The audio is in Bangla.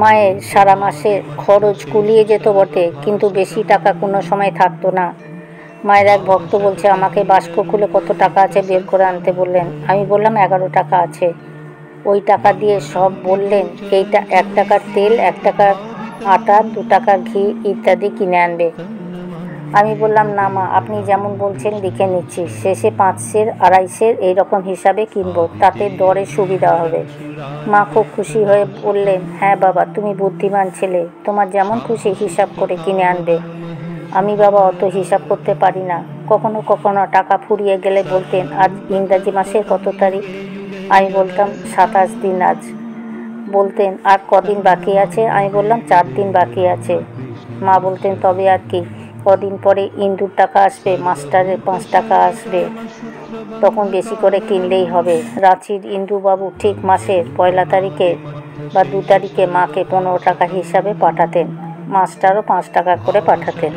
মায়ের সারা মাসের খরচ কুলিয়ে যেত বটে, কিন্তু বেশি টাকা কোনো সময় থাকতো না। মায়ের এক ভক্ত বলছে, আমাকে বাস্ক খুলে কত টাকা আছে বের করে আনতে বললেন। আমি বললাম 11 টাকা আছে। ওই টাকা দিয়ে সব বললেন, এইটা 1 টাকার তেল, 1 টাকার আটা, 2 টাকার ঘি ইত্যাদি কিনে আনবে। আমি বললাম, না মা, আপনি যেমন বলছেন লিখে নিচ্ছি, শেষে 5 সের 2.5 সের এইরকম হিসাবে কিনবো, তাতে দরে সুবিধা হবে। মা খুব খুশি হয়ে বললেন, হ্যাঁ বাবা, তুমি বুদ্ধিমান ছেলে, তোমার যেমন খুশি হিসাব করে কিনে আনবে। আমি বাবা অত হিসাব করতে পারি না। কখনো কখনো টাকা ফুরিয়ে গেলে বলতেন, আজ ইংরাজি মাসের কত তারিখ? আমি বলতাম 27 দিন আজ। বলতেন, আর কদিন বাকি আছে? আমি বললাম 4 দিন বাকি আছে। মা বলতেন, তবে আর কি, কদিন পরে ইন্দুর টাকা আসবে, মাস্টারের 5 টাকা আসবে, তখন বেশি করে কিনলেই হবে। রাঁচির ইন্দুবাবু ঠিক মাসের 1 তারিখে বা 2 তারিখে মাকে 15 টাকা হিসাবে পাঠাতেন, মাস্টারও 5 টাকা করে পাঠাতেন।